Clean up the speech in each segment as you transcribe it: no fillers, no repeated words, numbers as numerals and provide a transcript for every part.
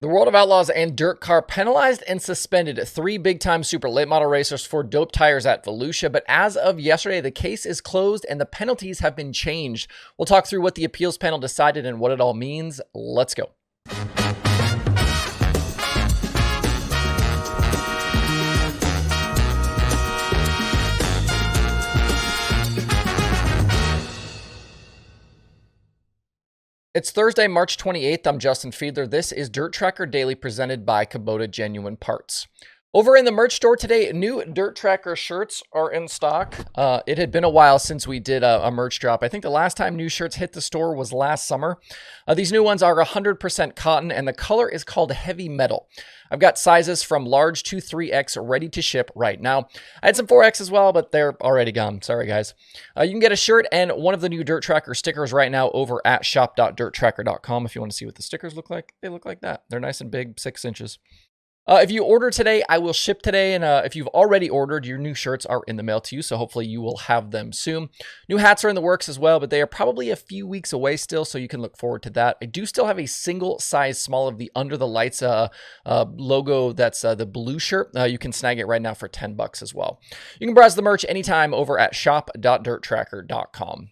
The World of Outlaws and DIRTRACKR penalized and suspended three big-time super late model racers for dope tires at Volusia, but as of yesterday, the case is closed and the penalties have been changed. We'll talk through what the appeals panel decided and what it all means. Let's go. It's Thursday, March 28th. I'm Justin Fiedler. This is DIRTRACKR Daily presented by Kubota Genuine Parts. Over in the merch store today, new DIRTRACKR shirts are in stock. It had been a while since we did a merch drop. I think the last time new shirts hit the store was last summer. These new ones are 100% cotton, and the color is called heavy metal. I've got sizes from large to 3X ready to ship right now. I had some 4X as well, but they're already gone. Sorry, guys. You can get a shirt and one of the new DIRTRACKR stickers right now over at shop.dirtrackr.com if you want to see what the stickers look like. They look like that. They're nice and big, 6 inches. If you order today, I will ship today, and if you've already ordered, your new shirts are in the mail to you, so hopefully you will have them soon. New hats are in the works as well, but they are probably a few weeks away still, so you can look forward to that. I do still have a single size small of the Under the Lights logo. That's the blue shirt. You can snag it right now for $10 as well. You can browse the merch anytime over at shop.dirtrackr.com.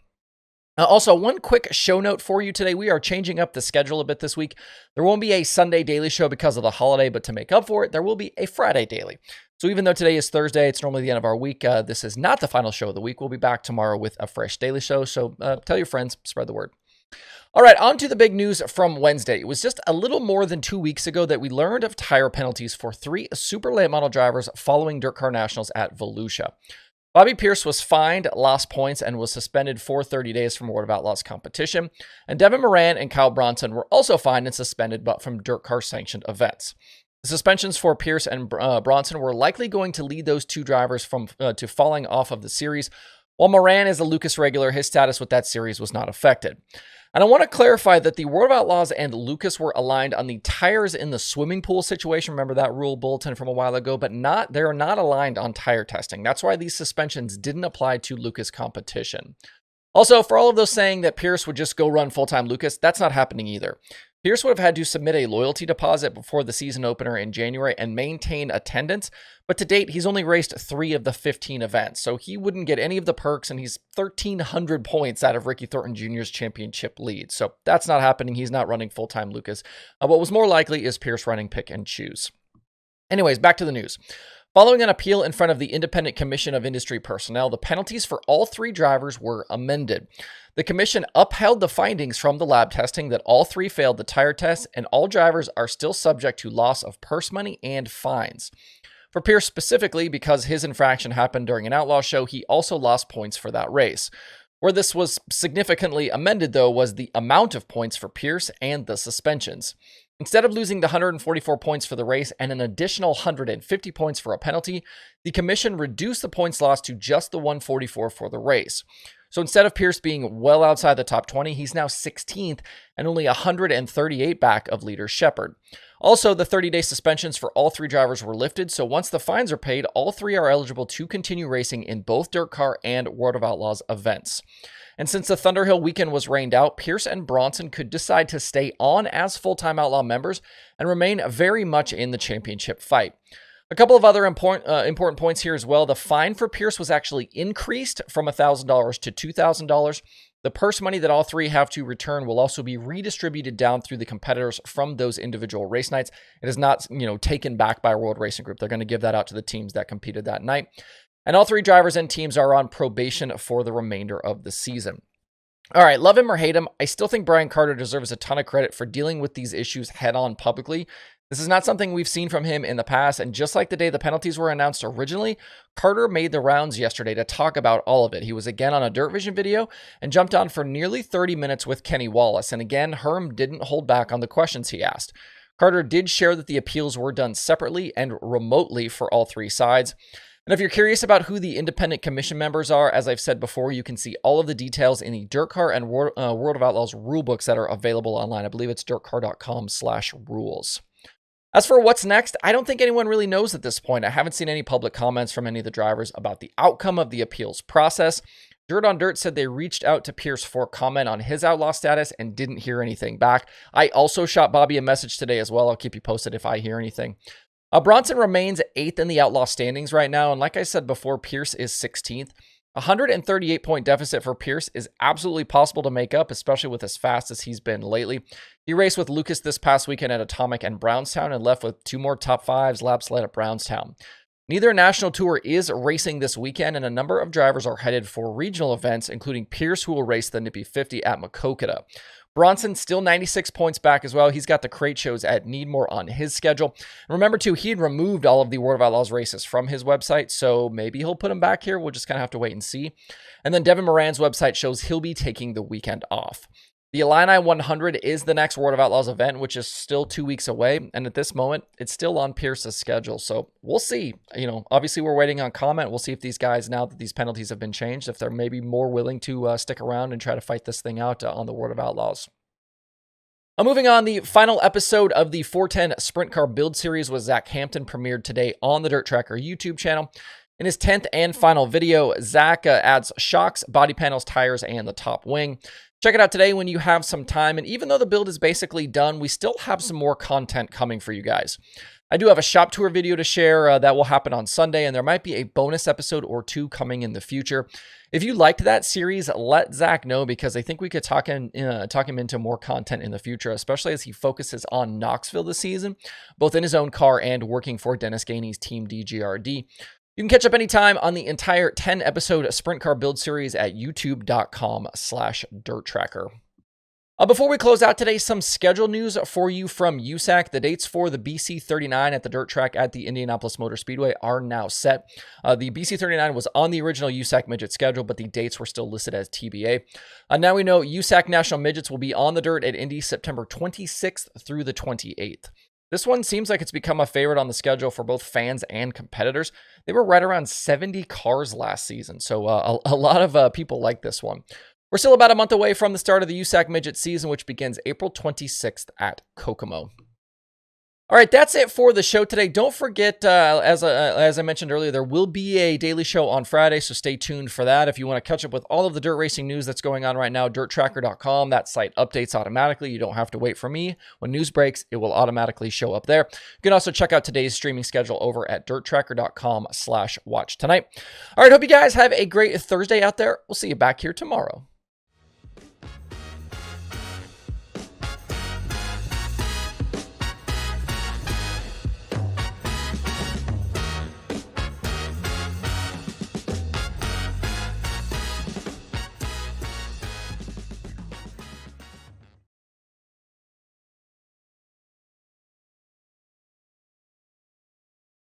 Also, one quick show note for you today. We are changing up the schedule a bit this week. There won't be a Sunday daily show because of the holiday, but to make up for it, there will be a Friday daily. So even though today is Thursday, it's normally the end of our week. This is not the final show of the week. We'll be back tomorrow with a fresh daily show. So tell your friends, spread the word. All right, on to the big news from Wednesday. It was just a little more than 2 weeks ago that we learned of tire penalties for 3 super late model drivers following DIRTRACKR Nationals at Volusia. Bobby Pierce was fined, lost points, and was suspended for 30 days from World of Outlaws competition. And Devin Moran and Kyle Bronson were also fined and suspended, but from DIRTRACKR sanctioned events. The suspensions for Pierce and Bronson were likely going to lead those two drivers to falling off of the series. While Moran is a Lucas regular, his status with that series was not affected. And I want to clarify that the World of Outlaws and Lucas were aligned on the tires in the swimming pool situation. Remember that rule bulletin from a while ago, but they're not aligned on tire testing. That's why these suspensions didn't apply to Lucas competition. Also, for all of those saying that Pierce would just go run full-time Lucas, that's not happening either. Pierce would have had to submit a loyalty deposit before the season opener in January and maintain attendance, but to date, he's only raced 3 of the 15 events, so he wouldn't get any of the perks, and he's 1,300 points out of Ricky Thornton Jr.'s championship lead, so that's not happening. He's not running full-time Lucas. What was more likely is Pierce running pick and choose. Anyways, back to the news. Following an appeal in front of the Independent Commission of Industry Personnel, the penalties for all 3 drivers were amended. The commission upheld the findings from the lab testing that all 3 failed the tire test, and all drivers are still subject to loss of purse money and fines. For Pierce specifically, because his infraction happened during an outlaw show, he also lost points for that race. Where this was significantly amended, though, was the amount of points for Pierce and the suspensions. Instead of losing the 144 points for the race and an additional 150 points for a penalty, the commission reduced the points lost to just the 144 for the race. So instead of Pierce being well outside the top 20, he's now 16th and only 138 back of leader Shepard. Also, the 30-day suspensions for all 3 drivers were lifted, so once the fines are paid, all 3 are eligible to continue racing in both DIRTRACKR and World of Outlaws events. And since the Thunderhill weekend was rained out, Pierce and Bronson could decide to stay on as full-time Outlaw members and remain very much in the championship fight. A couple of other important points here as well. The fine for Pierce was actually increased from $1,000 to $2,000. The purse money that all 3 have to return will also be redistributed down through the competitors from those individual race nights. It is not, taken back by World Racing Group. They're going to give that out to the teams that competed that night. And all 3 drivers and teams are on probation for the remainder of the season. All right, love him or hate him, I still think Brian Carter deserves a ton of credit for dealing with these issues head-on publicly. This is not something we've seen from him in the past, and just like the day the penalties were announced originally, Carter made the rounds yesterday to talk about all of it. He was again on a Dirt Vision video and jumped on for nearly 30 minutes with Kenny Wallace, and again, Herm didn't hold back on the questions he asked. Carter did share that the appeals were done separately and remotely for all 3 sides. And if you're curious about who the independent commission members are, as I've said before, you can see all of the details in the DIRTRACKR and World of Outlaws rulebooks that are available online. I believe it's dirtcar.com/rules. As for what's next, I don't think anyone really knows at this point. I haven't seen any public comments from any of the drivers about the outcome of the appeals process. Dirt on Dirt said they reached out to Pierce for comment on his outlaw status and didn't hear anything back. I also shot Bobby a message today as well. I'll keep you posted if I hear anything. Bronson remains 8th in the outlaw standings right now, and like I said before, Pierce is 16th. 138-point deficit for Pierce is absolutely possible to make up, especially with as fast as he's been lately. He raced with Lucas this past weekend at Atomic and Brownstown and left with 2 more top 5s laps led at Brownstown. Neither national tour is racing this weekend, and a number of drivers are headed for regional events, including Pierce, who will race the Nippy 50 at Maquoketa. Bronson still 96 points back as well. He's got the crate shows at Needmore on his schedule. Remember, too, he had removed all of the World of Outlaws races from his website, so maybe he'll put them back here. We'll just kind of have to wait and see. And then Devin Moran's website shows he'll be taking the weekend off. The Illini 100 is the next World of Outlaws event, which is still 2 weeks away. And at this moment, it's still on Pierce's schedule. So we'll see. Obviously we're waiting on comment. We'll see if these guys, now that these penalties have been changed, if they're maybe more willing to stick around and try to fight this thing out on the World of Outlaws. Moving on, the final episode of the 410 Sprint Car Build Series with Zach Hampton premiered today on the DIRTRACKR YouTube channel. In his 10th and final video, Zach adds shocks, body panels, tires, and the top wing. Check it out today when you have some time, and even though the build is basically done, we still have some more content coming for you guys. I do have a shop tour video to share that will happen on Sunday, and there might be a bonus episode or 2 coming in the future. If you liked that series, let Zach know, because I think we could talk him into more content in the future, especially as he focuses on Knoxville this season, both in his own car and working for Dennis Gainey's team DGRD. You can catch up anytime on the entire 10-episode Sprint Car Build Series at youtube.com/DIRTRACKR. Before we close out today, some schedule news for you from USAC. The dates for the BC39 at the dirt track at the Indianapolis Motor Speedway are now set. The BC39 was on the original USAC Midget schedule, but the dates were still listed as TBA. Now we know USAC National Midgets will be on the dirt at Indy September 26th through the 28th. This one seems like it's become a favorite on the schedule for both fans and competitors. They were right around 70 cars last season, so a lot of people like this one. We're still about a month away from the start of the USAC Midget season, which begins April 26th at Kokomo. All right, that's it for the show today. Don't forget, as I mentioned earlier, there will be a daily show on Friday, so stay tuned for that. If you want to catch up with all of the dirt racing news that's going on right now, DIRTRACKR.com. That site updates automatically. You don't have to wait for me. When news breaks, it will automatically show up there. You can also check out today's streaming schedule over at DIRTRACKR.com/watch tonight. All right, hope you guys have a great Thursday out there. We'll see you back here tomorrow.